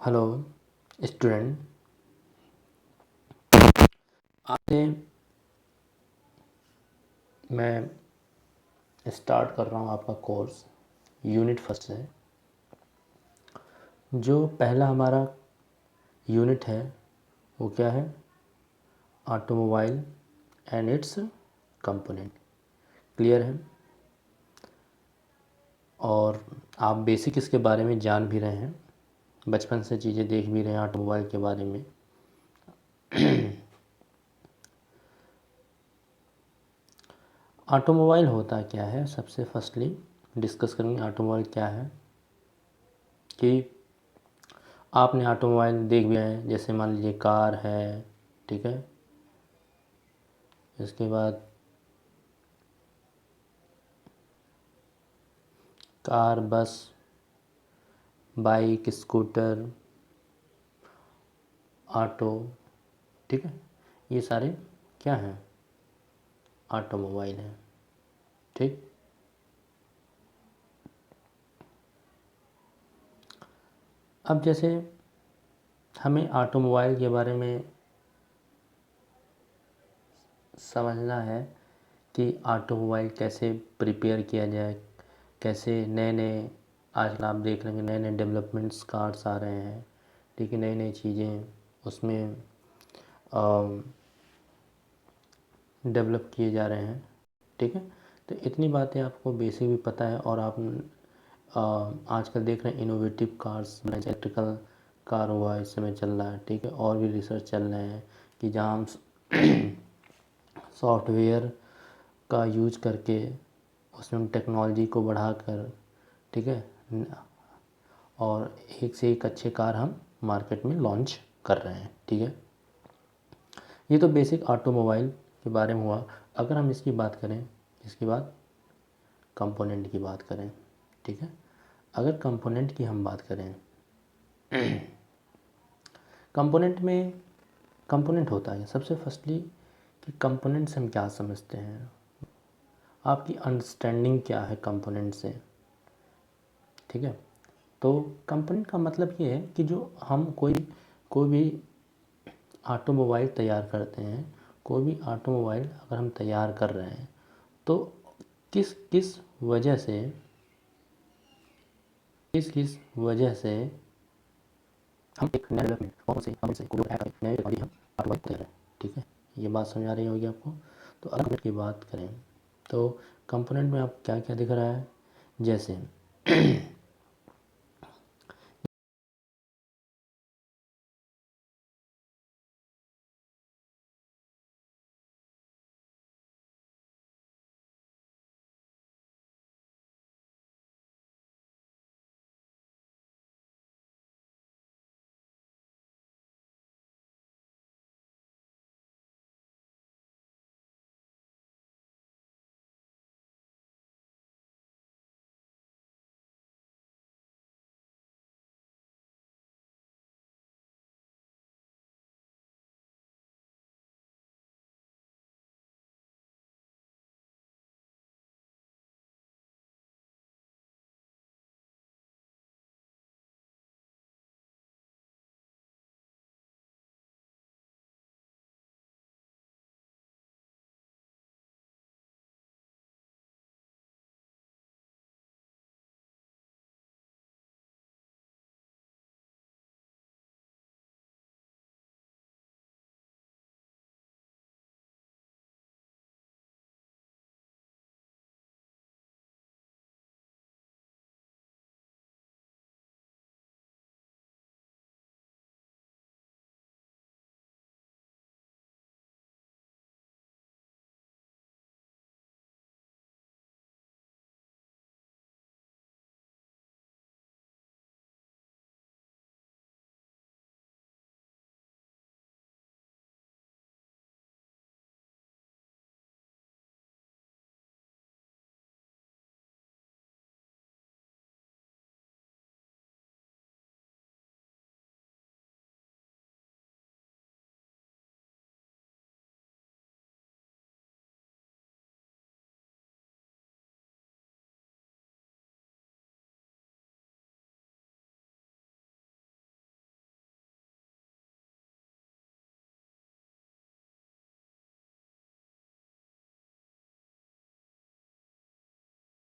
Hello student. आज से मैं स्टार्ट कर रहा हूँ आपका कोर्स यूनिट फर्स्ट से। जो पहला हमारा यूनिट है वो क्या है? Automobile and it's component. Clear है? और आप बेसिक इसके बारे में जान भी रहे हैं, बचपन से चीज़ें देख भी रहे हैं ऑटोमोबाइल के बारे में। ऑटोमोबाइल होता क्या है, सबसे फर्स्टली डिस्कस करेंगे ऑटोमोबाइल क्या है। कि आपने ऑटोमोबाइल देख भी है, जैसे मान लीजिए कार है, ठीक है। इसके बाद कार, बस, बाइक, स्कूटर, ऑटो, ठीक है। ये सारे क्या हैं? ऑटोमोबाइल हैं, ठीक। अब जैसे हमें ऑटोमोबाइल के बारे में समझना है कि ऑटोमोबाइल कैसे प्रिपेयर किया जाए, कैसे नए नए, आजकल आप देख लेंगे नए नए डेवलपमेंट्स कार्स आ रहे हैं, ठीक है। नई नई चीज़ें उसमें डेवलप किए जा रहे हैं, ठीक है। तो इतनी बातें आपको बेसिक भी पता है। और आप आजकल देख रहे हैं इनोवेटिव कार्स, इलेक्ट्रिकल कार हुआ इस समय चल रहा है, ठीक है। और भी रिसर्च चल रहे हैं कि जहाँ हम सॉफ्टवेयर का यूज करके उसमें हम टेक्नोलॉजी को बढ़ाकर, ठीक है, और एक से एक अच्छे कार हम मार्केट में लॉन्च कर रहे हैं, ठीक है। ये तो बेसिक ऑटोमोबाइल के बारे में हुआ। अगर हम इसकी बात करें, इसके बाद कंपोनेंट की बात करें, ठीक है। अगर कंपोनेंट की हम बात करें, कंपोनेंट में कंपोनेंट होता है सबसे फर्स्टली कि कंपोनेंट से हम क्या समझते हैं, आपकी अंडरस्टैंडिंग क्या है कंपोनेंट से, ठीक है। तो कंपोनेंट का मतलब ये है कि जो हम कोई भी ऑटोमोबाइल तैयार करते हैं, कोई भी ऑटोमोबाइल अगर हम तैयार कर रहे हैं तो किस किस वजह से, किस किस वजह से हम एक नए डेवलपमेंट कौन से कोई नए टेक्नोलॉजी हम ऑटोमोबाइल तैयार हैं, ठीक है। ये बात समझ आ रही होगी आपको। तो अगर कंपोनेंट की बात करें तो कंपोनेंट में आप क्या क्या दिख रहा है, जैसे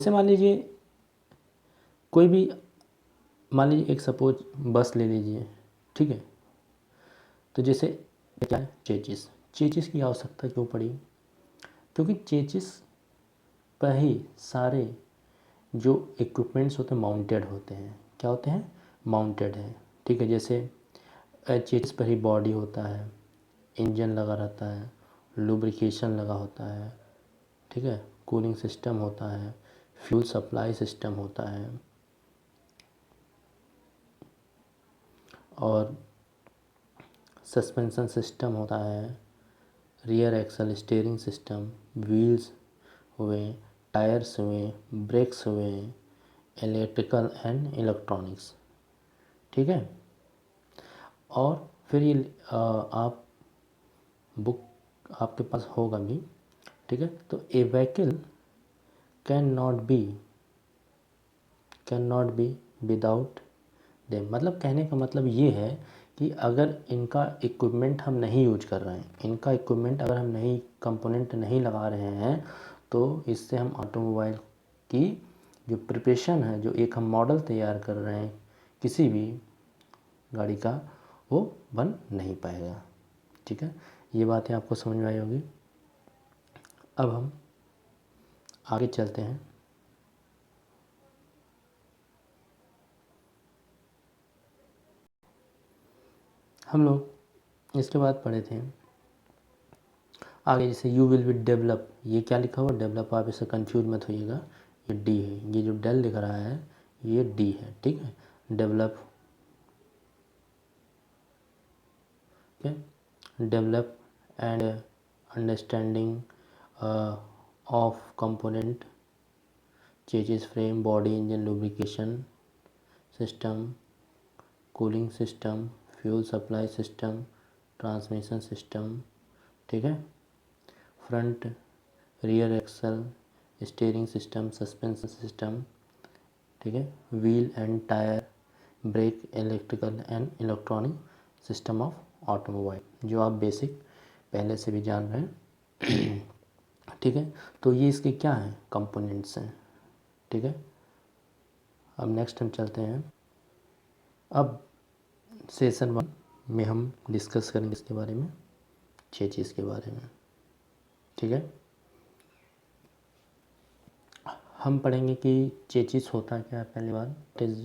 जैसे मान लीजिए कोई भी, मान लीजिए एक सपोज बस ले लीजिए, ठीक है। तो जैसे क्या है, चेचिस, चेचिस की आवश्यकता क्यों पड़ी? क्योंकि चेचिस पर ही सारे जो इक्विपमेंट्स होते हैं माउंटेड होते हैं। क्या होते हैं? माउंटेड है, ठीक है। जैसे चेचिस पर ही बॉडी होता है, इंजन लगा रहता है, लुब्रिकेशन लगा होता है, ठीक है, कूलिंग सिस्टम होता है, फ्यूल सप्लाई सिस्टम होता है, और सस्पेंशन सिस्टम होता है, rear axle steering system, wheels हुए, टायर्स हुए, ब्रेक्स हुए, इलेक्ट्रिकल एंड इलेक्ट्रॉनिक्स, ठीक है। और फिर ये आप बुक आपके पास होगा भी, ठीक है। तो a vehicle can not be without them, मतलब कहने का मतलब ये है कि अगर इनका इक्विपमेंट हम नहीं यूज कर रहे हैं, इनका इक्विपमेंट अगर हम नहीं, कंपोनेंट नहीं लगा रहे हैं, तो इससे हम ऑटोमोबाइल की जो प्रिपरेशन है, जो एक हम मॉडल तैयार कर रहे हैं किसी भी गाड़ी का, वो बन नहीं पाएगा, ठीक है। ये बातें आपको समझ में आई होगी। अब हम आगे चलते हैं। हम लोग इसके बाद पढ़े थे आगे, जैसे यू विल बी डेवलप, ये क्या लिखा हुआ डेवलप, आप इसे कंफ्यूज मत होइएगा, ये डी है, ये जो डेल लिख रहा है ये डी है, ठीक है। डेवलप, ठीक है, develop and understanding of component, chassis, frame, body, engine, lubrication system, cooling system, fuel supply system, transmission system, ठीक है, front rear axle steering system, suspension system, ठीक है, wheel and tyre, brake, electrical and electronic system of automobile, जो आप basic पहले से भी जान रहे हैं, ठीक है। तो ये इसके क्या हैं, कंपोनेंट्स हैं, ठीक है। अब नेक्स्ट हम चलते हैं, अब सेशन 1 में हम डिस्कस करेंगे इसके बारे में, 6 चीज़ के बारे में, ठीक है। हम पढ़ेंगे कि चेचिस होता क्या है, पहली बार it is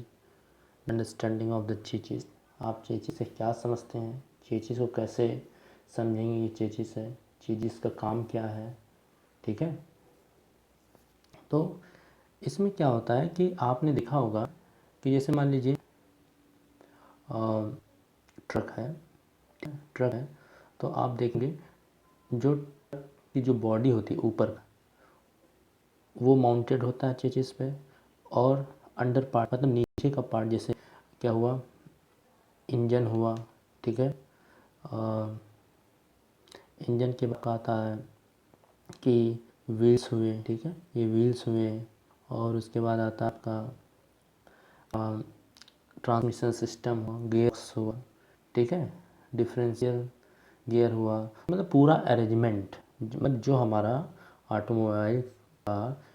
understanding of the chassis, आप चेचिस से क्या समझते हैं, चेचिस को कैसे समझेंगे, ये चेचिस है, चेचिस का काम क्या है, ठीक है। तो इसमें क्या होता है कि आपने देखा होगा कि जैसे मान लीजिए ट्रक है, ट्रक है, तो आप देखेंगे जो ट्रक की जो बॉडी होती है ऊपर, वो माउंटेड होता है चेचिस पे, और अंडर पार्ट मतलब नीचे का पार्ट, जैसे क्या हुआ, इंजन हुआ, ठीक है। इंजन के बाद आता है कि व्हील्स हुए, ठीक है, ये व्हील्स हुए, और उसके बाद आता है आपका ट्रांसमिशन सिस्टम हुआ, गियर्स हुआ, ठीक है, डिफरेंशियल गियर हुआ, मतलब पूरा अरेंजमेंट, मतलब जो हमारा ऑटोमोबाइल का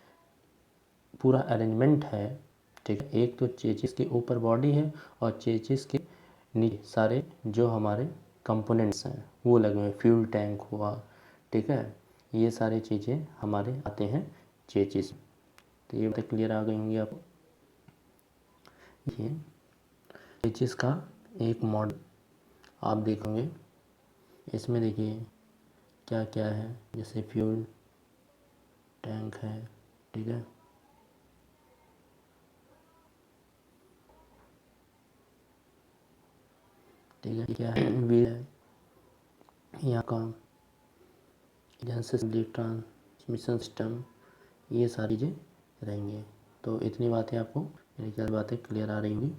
पूरा अरेंजमेंट है, ठीक है। एक तो चेचिस के ऊपर बॉडी है, और चेचिस के नीचे सारे जो हमारे कंपोनेंट्स हैं वो लगे हुए, फ्यूल टैंक हुआ, ठीक है, ये सारी चीज़ें हमारे आते हैं चेचिस। तो ये बातें क्लियर आ गई होंगी आपको। ये चेचिस का एक मॉडल आप देखोगे, इसमें देखिए क्या क्या है, जैसे फ्यूल टैंक है, ठीक है, ठीक है, क्या है, व्हील है, यहाँ का एजेंसी, ट्रांसमिशन सिस्टम, ये सारी चीज़ें रहेंगे। तो इतनी बातें आपको, मेरी ख्याल बातें क्लियर आ रही होंगी।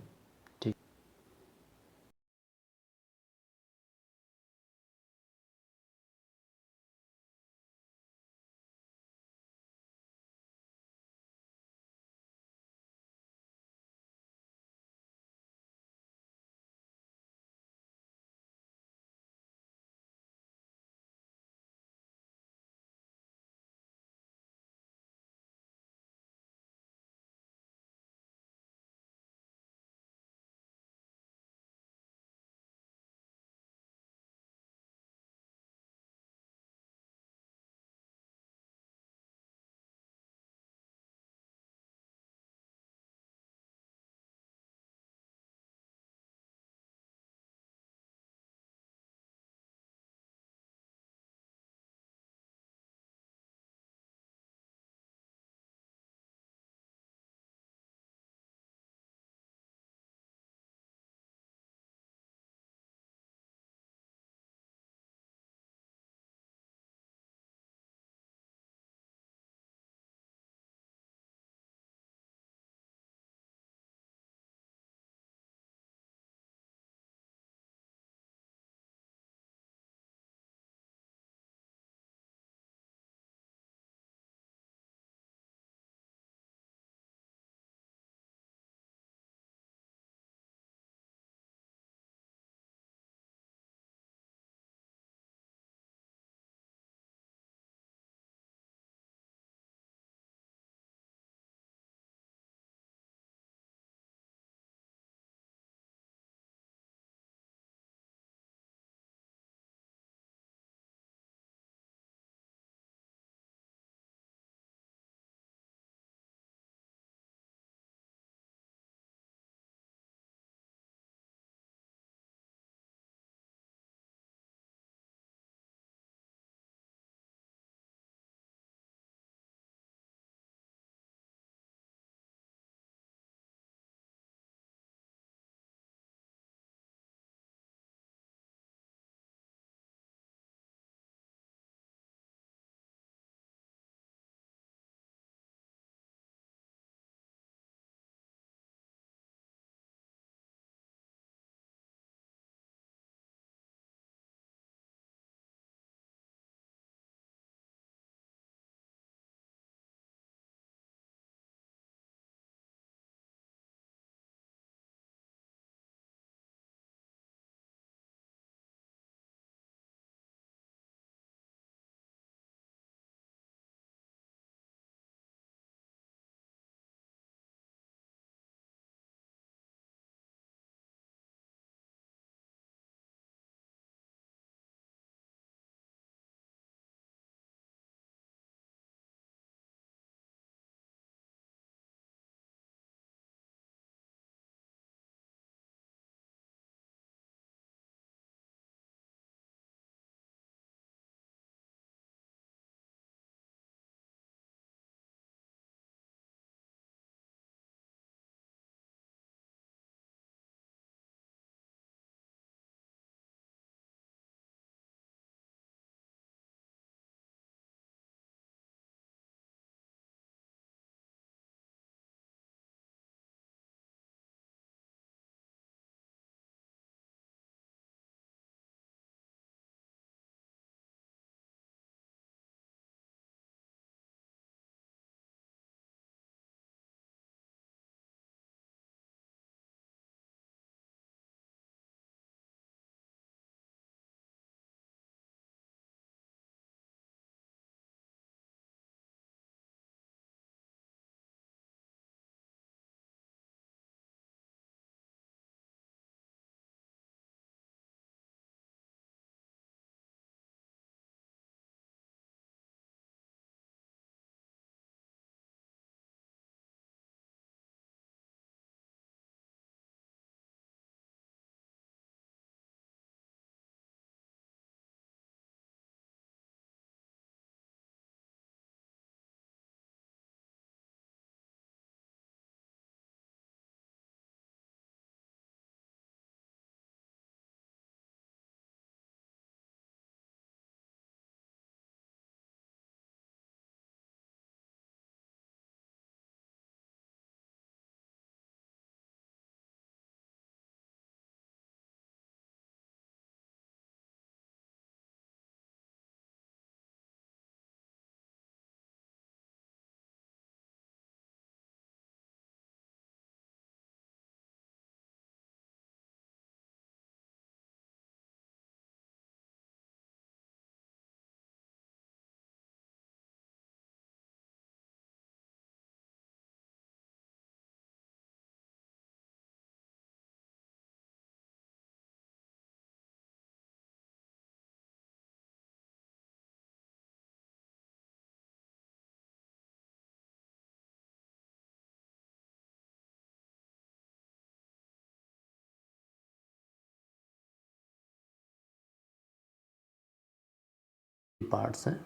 पार्ट्स हैं,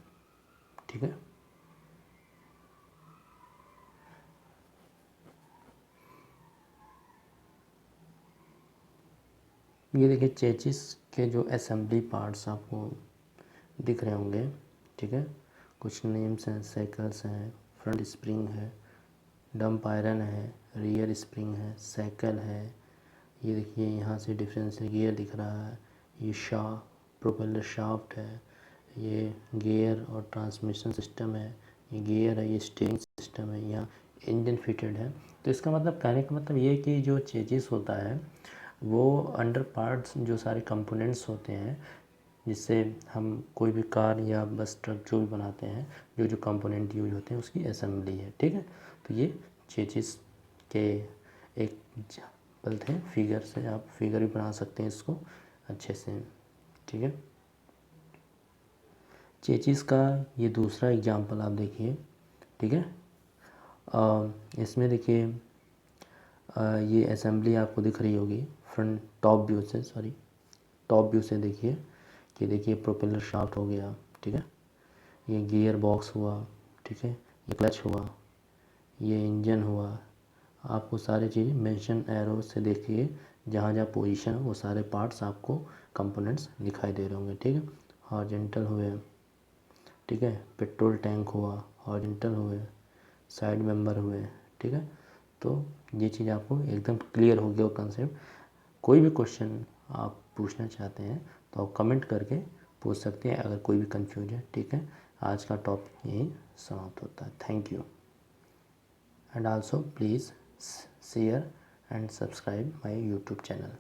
ठीक है। ये देखिए चेचिस के जो असेंबली पार्ट्स आपको दिख रहे होंगे, ठीक है। कुछ नेम्स हैं, साइकिल्स हैं, फ्रंट स्प्रिंग है, डंप आयरन है, रियर स्प्रिंग है, साइकिल है। ये देखिए यहाँ से डिफरेंशियल गियर दिख रहा है, ये प्रोपेलर शाफ्ट है, ये गियर और ट्रांसमिशन सिस्टम है, ये गियर है, ये स्टीयरिंग सिस्टम है, यहाँ इंजन फिटेड है। तो इसका मतलब कहने का मतलब ये कि जो चेजिस होता है वो अंडर पार्ट्स जो सारे कंपोनेंट्स होते हैं जिससे हम कोई भी कार या बस ट्रक जो भी बनाते हैं, जो जो कंपोनेंट यूज होते हैं उसकी असेंबली है, ठीक है। तो ये चेजिस के एक एग्जाम्पल थे, फिगर से आप फिगर भी बना सकते हैं इसको अच्छे से, ठीक है। चेचिस का ये दूसरा एग्जांपल आप देखिए, ठीक है। इसमें देखिए ये असेंबली आपको दिख रही होगी फ्रंट टॉप व्यू से देखिए कि देखिए प्रोपेलर शाफ्ट हो गया, ठीक है। ये गियर बॉक्स हुआ, ठीक है। ये क्लच हुआ, ये इंजन हुआ। आपको सारी चीज़ मेंशन एरो से देखिए, जहाँ जहाँ पोजीशन है वो सारे पार्ट्स आपको कंपोनेंट्स दिखाई दे रहे होंगे, ठीक है। हॉरिजॉन्टल हुए, ठीक है। पेट्रोल टैंक हुआ, हॉरिजॉन्टल हुए, साइड मेंबर हुए, ठीक है। तो ये चीज़ आपको एकदम क्लियर हो गया वो कंसेप्ट। कोई भी क्वेश्चन आप पूछना चाहते हैं तो आप कमेंट करके पूछ सकते हैं अगर कोई भी कंफ्यूज है, ठीक है। आज का टॉपिक यही समाप्त होता है। Thank you and also please share and subscribe my YouTube channel.